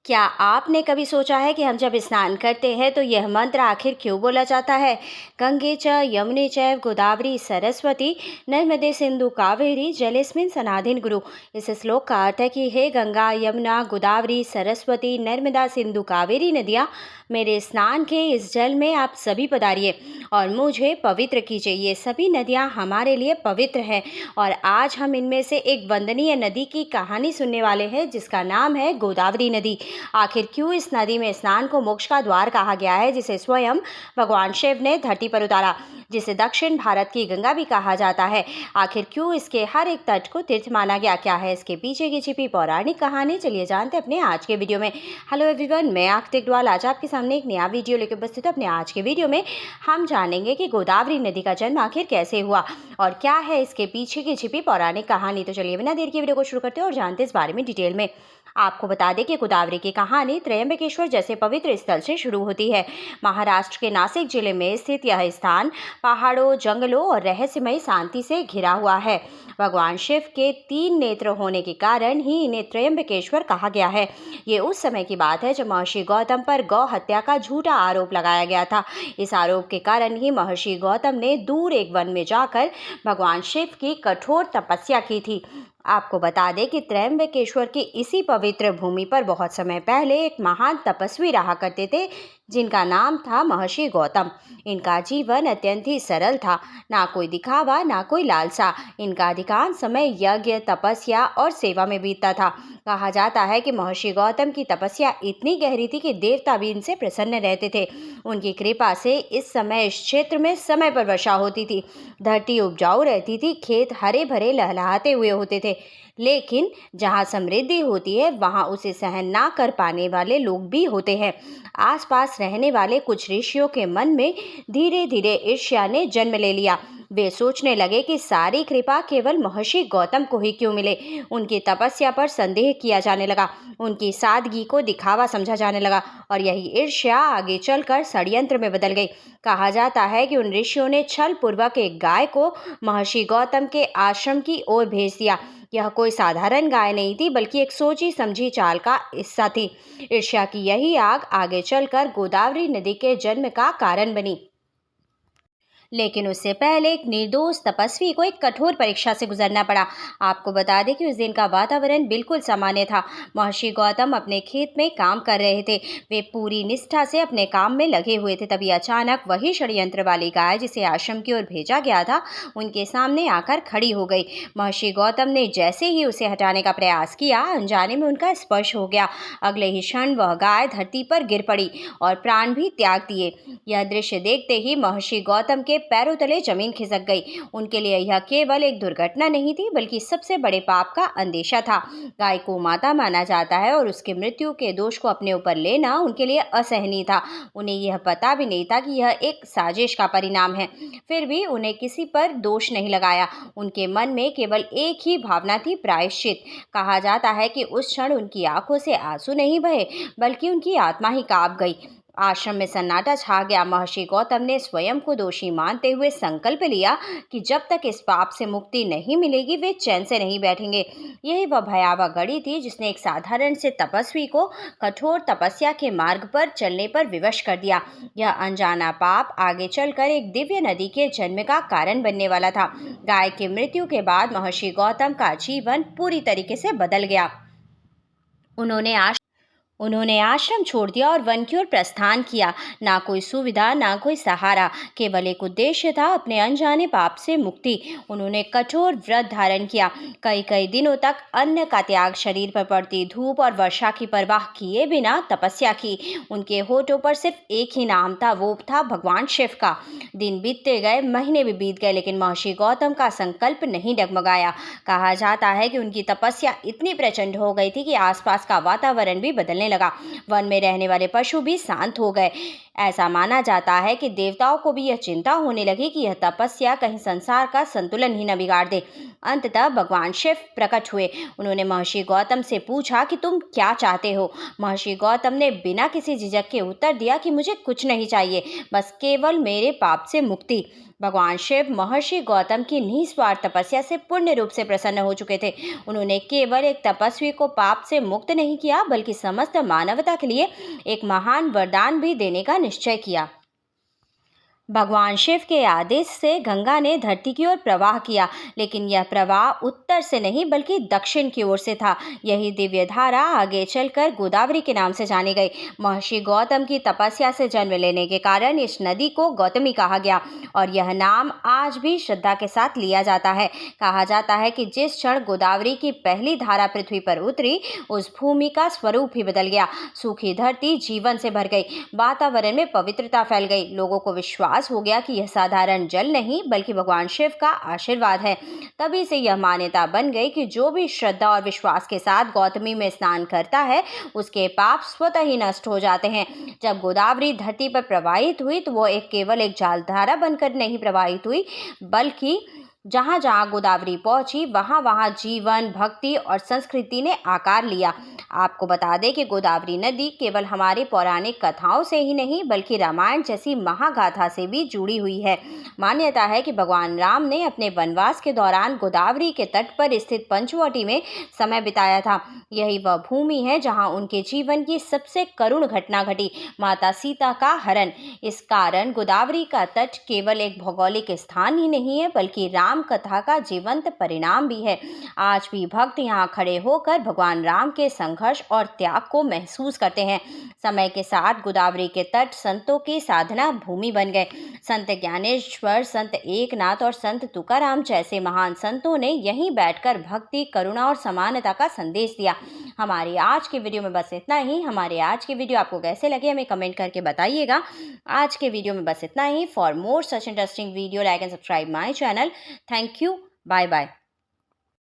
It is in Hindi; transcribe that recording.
क्या आपने कभी सोचा है कि हम जब स्नान करते हैं तो यह मंत्र आखिर क्यों बोला जाता है? गंगे च यमुने चैव गोदावरी सरस्वती नर्मदे सिंधु कावेरी जलेस्मिन सनाधिन गुरु। इस श्लोक का अर्थ है कि हे गंगा यमुना गोदावरी सरस्वती नर्मदा सिंधु कावेरी नदियाँ, मेरे स्नान के इस जल में आप सभी पधारिए और मुझे पवित्र कीजिए। ये सभी नदियाँ हमारे लिए पवित्र हैं और आज हम इनमें से एक वंदनीय नदी की कहानी सुनने वाले हैं जिसका नाम है गोदावरी नदी। आखिर क्यों इस नदी में स्नान को मोक्ष का द्वार कहा गया है, जिसे स्वयं भगवान शिव ने धरती पर उतारा, जिसे दक्षिण भारत की गंगा भी कहा जाता है। आखिर क्यों इसके हर एक तट को तीर्थ माना गया, क्या है इसके पीछे की छिपी पौराणिक कहानी, चलिए जानते हैं अपने आज के वीडियो में। हेलो एवरीवन, मैं आख्तिक डवाल आज आपके सामने एक नया वीडियो लेकर उपस्थित हूं। अपने आज के वीडियो में हम जानेंगे कि गोदावरी नदी का जन्म आखिर कैसे हुआ और क्या है इसके पीछे की छिपी पौराणिक कहानी। तो चलिए बिना देर के वीडियो को शुरू करते हैं और जानते हैं इस बारे में डिटेल में। आपको बता दें कि गोदावरी की कहानी त्रयंबकेश्वर जैसे पवित्र स्थल से शुरू होती है। महाराष्ट्र के नासिक जिले में स्थित यह स्थान पहाड़ों, जंगलों और रहस्यमय शांति से घिरा हुआ है। भगवान शिव के 3 नेत्र होने के कारण ही इन्हें त्रयंबकेश्वर कहा गया है। ये उस समय की बात है जब महर्षि गौतम पर गौ हत्या का झूठा आरोप लगाया गया था। इस आरोप के कारण ही महर्षि गौतम ने दूर एक वन में जाकर भगवान शिव की कठोर तपस्या की थी। आपको बता दें कि त्रयंबकेश्वर की इसी पवित्र भूमि पर बहुत समय पहले एक महान तपस्वी रहा करते थे जिनका नाम था महर्षि गौतम। इनका जीवन अत्यंत ही सरल था, ना कोई दिखावा ना कोई लालसा। इनका अधिकांश समय यज्ञ, तपस्या और सेवा में बीतता था। कहा जाता है कि महर्षि गौतम की तपस्या इतनी गहरी थी कि देवता भी इनसे प्रसन्न रहते थे। उनकी कृपा से इस क्षेत्र में समय पर वर्षा होती थी, धरती उपजाऊ रहती थी, खेत हरे भरे लहलहाते हुए होते थे। लेकिन जहाँ समृद्धि होती है वहाँ उसे सहन ना कर पाने वाले लोग भी होते हैं। आसपास रहने वाले कुछ ऋषियों के मन में धीरे धीरे ईर्ष्या ने जन्म ले लिया। वे सोचने लगे कि सारी कृपा केवल महर्षि गौतम को ही क्यों मिले। उनकी तपस्या पर संदेह किया जाने लगा, उनकी सादगी को दिखावा समझा जाने लगा और यही ईर्ष्या आगे चलकर षड्यंत्र में बदल गई। कहा जाता है कि उन ऋषियों ने छल पूर्वक एक गाय को महर्षि गौतम के आश्रम की ओर भेज दिया। यह कोई साधारण गाय नहीं थी, बल्कि एक सोची समझी चाल का हिस्सा थी। ईर्ष्या की यही आग आगे चलकर गोदावरी नदी के जन्म का कारण बनी। लेकिन उससे पहले एक निर्दोष तपस्वी को एक कठोर परीक्षा से गुजरना पड़ा। आपको बता दें कि उस दिन का वातावरण बिल्कुल सामान्य था। महर्षि गौतम अपने खेत में काम कर रहे थे। वे पूरी निष्ठा से अपने काम में लगे हुए थे। तभी अचानक वही षड्यंत्र वाली गाय जिसे आश्रम की ओर भेजा गया था, उनके सामने आकर खड़ी हो गई। महर्षि गौतम ने जैसे ही उसे हटाने का प्रयास किया, अनजाने में उनका स्पर्श हो गया। अगले ही क्षण वह गाय धरती पर गिर पड़ी और प्राण भी त्याग दिए। यह दृश्य देखते ही महर्षि गौतम के पैरों तले जमीन खिसक गई। उनके लिए यह केवल एक दुर्घटना नहीं थी, बल्कि सबसे बड़े पाप का अंदेशा था। गाय को माता माना जाता है और उसके मृत्यु के दोष को अपने ऊपर लेना उनके लिए असहनीय था। उन्हें यह पता भी नहीं था कि यह एक साजिश का परिणाम है। फिर भी उन्हें किसी पर दोष नहीं लगाया। उनके मन में केवल एक ही भावना थी, प्रायश्चित। कहा जाता है कि उस क्षण उनकी आंखों से आंसू नहीं बहे, बल्कि उनकी आत्मा ही कांप गई। आश्रम में सन्नाटा छा गया। महर्षि गौतम ने स्वयं को दोषी मानते हुए संकल्प लिया कि जब तक इस पाप से मुक्ति नहीं मिलेगी वे चैन से नहीं बैठेंगे। यही वह भयावह घड़ी थी जिसने एक साधारण से तपस्वी को कठोर तपस्या के मार्ग पर चलने पर विवश कर दिया। यह अनजाना पाप आगे चलकर एक दिव्य नदी के जन्म का कारण बनने वाला था। गाय की मृत्यु के बाद महर्षि गौतम का जीवन पूरी तरीके से बदल गया। उन्होंने आश्रम छोड़ दिया और वन की ओर प्रस्थान किया। ना कोई सुविधा, ना कोई सहारा, केवल एक उद्देश्य था, अपने अनजाने पाप से मुक्ति। उन्होंने कठोर व्रत धारण किया, कई कई दिनों तक अन्न का त्याग, शरीर पर पड़ती धूप और वर्षा की परवाह किए बिना तपस्या की। उनके होठों पर सिर्फ एक ही नाम था, वो था भगवान शिव का। दिन बीतते गए, महीने भी बीत गए, लेकिन महर्षि गौतम का संकल्प नहीं डगमगाया। कहा जाता है कि उनकी तपस्या इतनी प्रचंड हो गई थी कि आसपास का वातावरण भी बदलने लगा। वन में रहने वाले पशु भी शांत हो गए। ऐसा माना जाता है कि देवताओं को भी यह चिंता होने लगी कि यह तपस्या कहीं संसार का संतुलन ही न बिगाड़ दे। अंततः भगवान शिव प्रकट हुए। उन्होंने महर्षि गौतम से पूछा कि तुम क्या चाहते हो। महर्षि गौतम ने बिना किसी झिझक के उत्तर दिया कि मुझे कुछ नहीं चाहिए, बस केवल मेरे पाप से मुक्ति। भगवान शिव महर्षि गौतम की निस्वार्थ तपस्या से पूर्ण रूप से प्रसन्न हो चुके थे। उन्होंने केवल एक तपस्वी को पाप से मुक्त नहीं किया, बल्कि समस्त मानवता के लिए एक महान वरदान भी देने का निश्चय किया। भगवान शिव के आदेश से गंगा ने धरती की ओर प्रवाह किया, लेकिन यह प्रवाह उत्तर से नहीं बल्कि दक्षिण की ओर से था। यही दिव्य धारा आगे चलकर गोदावरी के नाम से जानी गई। महर्षि गौतम की तपस्या से जन्म लेने के कारण इस नदी को गौतमी कहा गया और यह नाम आज भी श्रद्धा के साथ लिया जाता है। कहा जाता है कि जिस क्षण गोदावरी की पहली धारा पृथ्वी पर उतरी, उस भूमि का स्वरूप ही बदल गया। सूखी धरती जीवन से भर गई, वातावरण में पवित्रता फैल गई। लोगों को विश्वास हो गया कि यह साधारण जल नहीं बल्कि भगवान शिव का आशीर्वाद है। तभी से यह मान्यता बन गई कि जो भी श्रद्धा और विश्वास के साथ गौतमी में स्नान करता है, उसके पाप स्वतः ही नष्ट हो जाते हैं। जब गोदावरी धरती पर प्रवाहित हुई तो वो केवल एक जलधारा बनकर नहीं प्रवाहित हुई, बल्कि जहाँ जहाँ गोदावरी पहुंची वहाँ वहाँ जीवन, भक्ति और संस्कृति ने आकार लिया। आपको बता दें कि गोदावरी नदी केवल हमारी पौराणिक कथाओं से ही नहीं बल्कि रामायण जैसी महागाथा से भी जुड़ी हुई है। मान्यता है कि भगवान राम ने अपने वनवास के दौरान गोदावरी के तट पर स्थित पंचवटी में समय बिताया था। यही वह भूमि है जहाँ उनके जीवन की सबसे करुण घटना घटी, माता सीता का हरण। इस कारण गोदावरी का तट केवल एक भौगोलिक स्थान ही नहीं है बल्कि राम कथा का जीवंत परिणाम भी है। आज भी भक्त यहाँ खड़े होकर भगवान राम के संघर्ष और त्याग को महसूस करते हैं। समय के साथ गोदावरी के तट संतों की साधना भूमि बन गए। संत ज्ञानेश्वर, संत एकनाथ और संत तुकाराम जैसे महान संतों ने यहीं बैठकर भक्ति, करुणा और समानता का संदेश दिया। हमारी आज के वीडियो में बस इतना ही। हमारे आज के वीडियो आपको कैसे लगे हमें कमेंट करके बताइएगा। आज के वीडियो में बस इतना ही। For more such interesting video, like and subscribe my channel. Thank you. Bye bye.